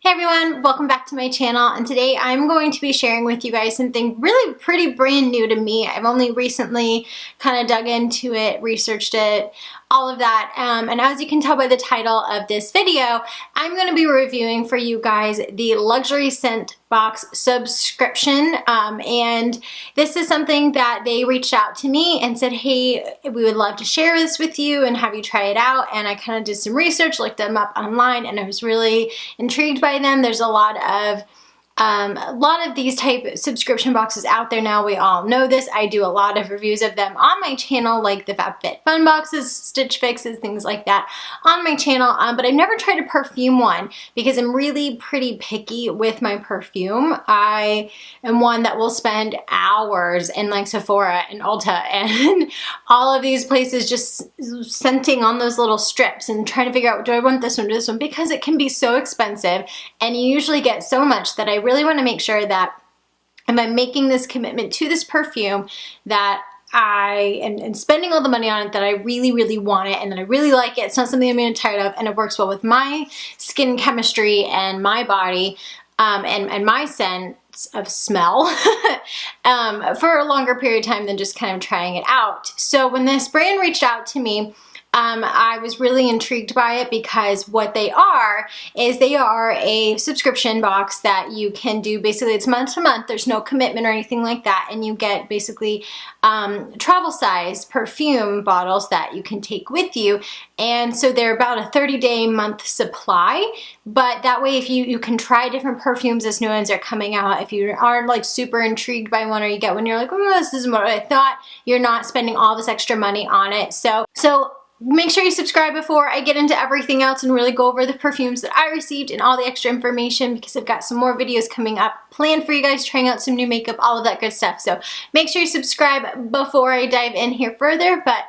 Hey everyone, welcome back to my channel, and today I'm going to be sharing with you guys something really pretty brand new to me. I've only recently kind of dug into it, researched it, all of that, and as you can tell by the title of this video, I'm going to be reviewing for you guys the Luxury Scent Box subscription, and this is something that they reached out to me and said, hey, we would love to share this with you and have you try it out. And I kind of did some research, looked them up online, and I was really intrigued by them. There's a lot of these type of subscription boxes out there now. We all know this. I do a lot of reviews of them on my channel, like the FabFitFun boxes, Stitch Fixes, things like that on my channel. But I've never tried a perfume one because I'm really pretty picky with my perfume. I am one that will spend hours in like Sephora and Ulta and all of these places just scenting on those little strips and trying to figure out, do I want this one or this one? Because it can be so expensive and you usually get so much that I really want to make sure that if I'm making this commitment to this perfume that I am spending all the money on it, that I really, really want it and that I really like it. It's not something I'm getting tired of, and it works well with my skin chemistry and my body and my sense of smell for a longer period of time than just kind of trying it out. So when this brand reached out to me, I was really intrigued by it because what they are is they are a subscription box that you can do. Basically, it's month to month. There's no commitment or anything like that, and you get basically travel size perfume bottles that you can take with you. And so they're about a 30-day month supply, but that way if you can try different perfumes as new ones are coming out. If you are like super intrigued by one or you get one, you're like, oh, this isn't what I thought, you're not spending all this extra money on it. So make sure you subscribe before I get into everything else and really go over the perfumes that I received and all the extra information, because I've got some more videos coming up planned for you guys, trying out some new makeup, all of that good stuff. So make sure you subscribe before I dive in here further. But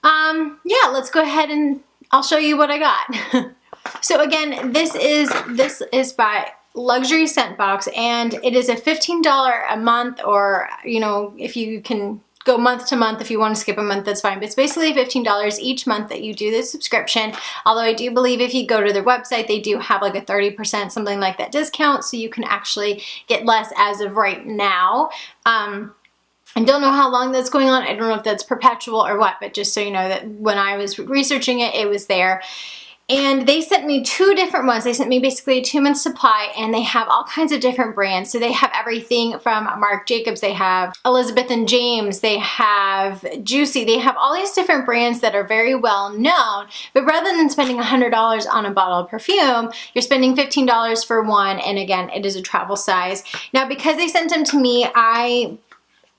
yeah, let's go ahead and I'll show you what I got. So again, this is by Luxury Scent Box, and it is a $15 a month, or you know, if you can go month to month. If you want to skip a month, that's fine. But it's basically $15 each month that you do this subscription. Although I do believe if you go to their website, they do have like a 30%, something like that discount. So you can actually get less as of right now. I don't know how long that's going on. I don't know if that's perpetual or what, but just so you know that when I was researching it, it was there. And they sent me two different ones. They sent me basically a 2-month supply, and they have all kinds of different brands. So they have everything from Marc Jacobs, they have Elizabeth and James, they have Juicy, they have all these different brands that are very well known. But rather than spending $100 on a bottle of perfume, you're spending $15 for one, and again, it is a travel size. Now, because they sent them to me, I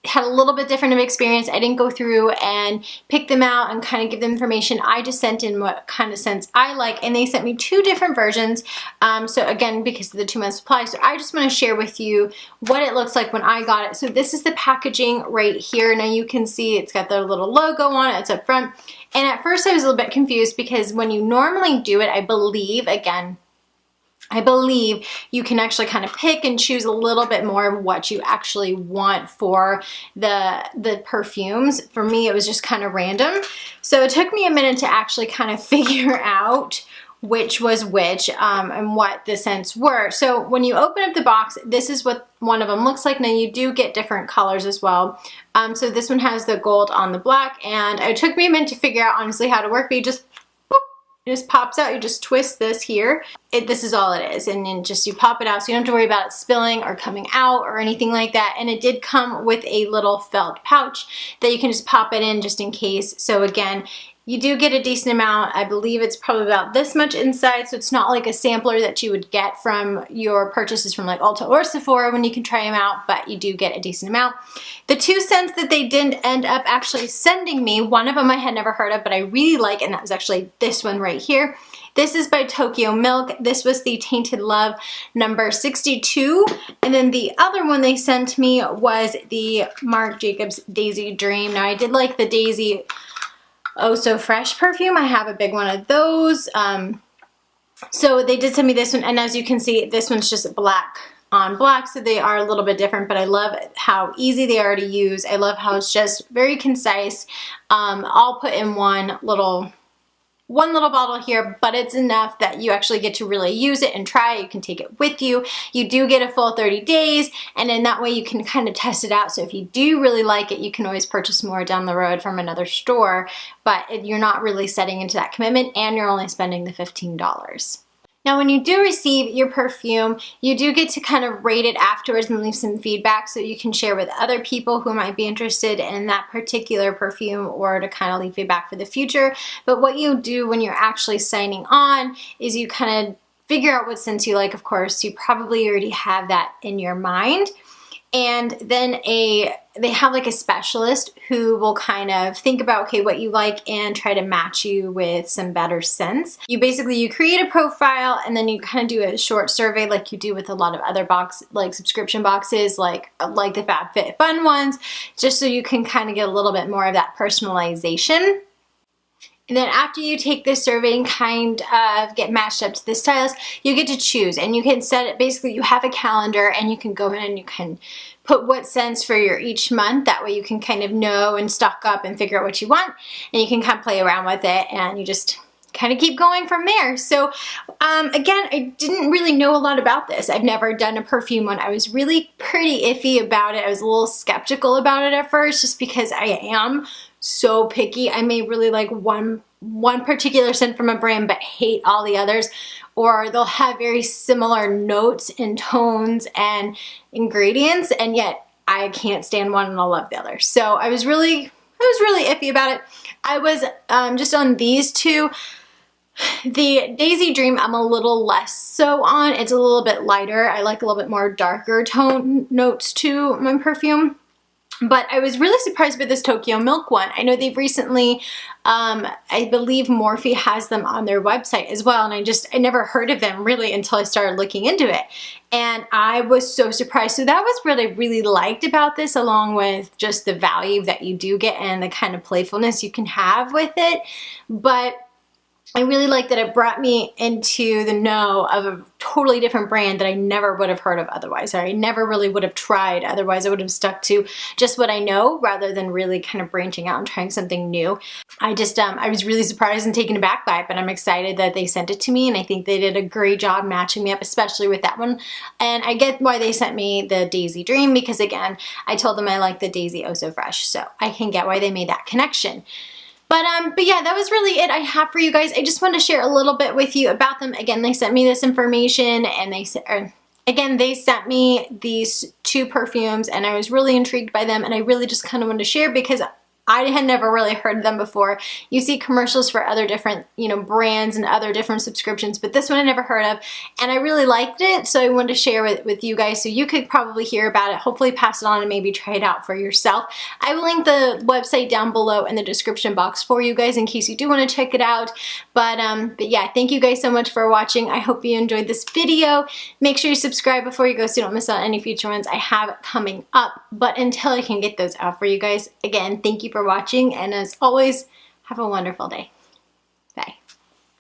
had a little bit different of experience. I didn't go through and pick them out and kind of give them information. I just sent in what kind of scents I like, and they sent me two different versions. So again, because of the 2-month supply, so I just want to share with you what it looks like when I got it. So this is the packaging right here. Now you can see it's got their little logo on it. It's up front. And at first I was a little bit confused because when you normally do it, I believe you can actually kind of pick and choose a little bit more of what you actually want for the perfumes. For me, it was just kind of random. So it took me a minute to actually kind of figure out which was which and what the scents were. So when you open up the box, this is what one of them looks like. Now you do get different colors as well. So this one has the gold on the black, and it took me a minute to figure out honestly how to work, but it just pops out. You just twist this here. This is all it is. And then just you pop it out, so you don't have to worry about it spilling or coming out or anything like that. And it did come with a little felt pouch that you can just pop it in just in case. So again, you do get a decent amount. I believe it's probably about this much inside, so it's not like a sampler that you would get from your purchases from like Ulta or Sephora when you can try them out, but you do get a decent amount. The two scents that they didn't end up actually sending me, one of them I had never heard of, but I really like, and that was actually this one right here. This is by Tokyo Milk. This was the Tainted Love number 62. And then the other one they sent me was the Marc Jacobs Daisy Dream. Now I did like the Daisy Oh So Fresh perfume. I have a big one of those. So they did send me this one, and as you can see, this one's just black on black, so they are a little bit different, but I love how easy they are to use. I love how it's just very concise, all put in one little one little bottle here, but it's enough that you actually get to really use it and try it. You can take it with you. You do get a full 30 days, and in that way you can kind of test it out. So if you do really like it, you can always purchase more down the road from another store, but you're not really setting into that commitment, and you're only spending the $15. Now, when you do receive your perfume, you do get to kind of rate it afterwards and leave some feedback so you can share with other people who might be interested in that particular perfume, or to kind of leave feedback for the future. But what you do when you're actually signing on is you kind of figure out what scents you like. Of course, you probably already have that in your mind. And then they have like a specialist who will kind of think about, okay, what you like and try to match you with some better scents. You create a profile, and then you kind of do a short survey like you do with a lot of other subscription boxes, like the FabFitFun ones, just so you can kind of get a little bit more of that personalization. And then after you take this survey and kind of get matched up to the stylist, you get to choose, and you can set it, basically you have a calendar and you can go in and you can put what scents for your each month. That way you can kind of know and stock up and figure out what you want, and you can kind of play around with it, and you just kind of keep going from there. So again, I didn't really know a lot about this. I've never done a perfume one. I was really pretty iffy about it. I was a little skeptical about it at first, just because I am so picky. I may really like one particular scent from a brand but hate all the others, or they'll have very similar notes and tones and ingredients, and yet I can't stand one and I'll love the other. So I was really iffy about it. I was just on these two. The Daisy Dream I'm a little less so on. It's a little bit lighter. I like a little bit more darker tone notes to my perfume. But I was really surprised by this Tokyo Milk one. I know they've recently, I believe Morphe has them on their website as well, and I never heard of them really until I started looking into it. And I was so surprised. So that was what I really liked about this, along with just the value that you do get and the kind of playfulness you can have with it. But I really like that it brought me into the know of a totally different brand that I never would have heard of otherwise, or I never really would have tried otherwise. I would have stuck to just what I know rather than really kind of branching out and trying something new. I was really surprised and taken aback by it, but I'm excited that they sent it to me, and I think they did a great job matching me up, especially with that one. And I get why they sent me the Daisy Dream, because again, I told them I like the Daisy Oh So Fresh, so I can get why they made that connection. But yeah, that was really it I have for you guys. I just wanted to share a little bit with you about them. Again, they sent me this information, and they sent me these two perfumes, and I was really intrigued by them, and I really just kind of wanted to share because I had never really heard of them before. You see commercials for other different, brands and other different subscriptions, but this one I never heard of, and I really liked it, so I wanted to share with you guys so you could probably hear about it, hopefully pass it on and maybe try it out for yourself. I will link the website down below in the description box for you guys in case you do want to check it out. But yeah, thank you guys so much for watching. I hope you enjoyed this video. Make sure you subscribe before you go so you don't miss out on any future ones I have coming up. But until I can get those out for you guys, again, thank you for watching, and as always, have a wonderful day.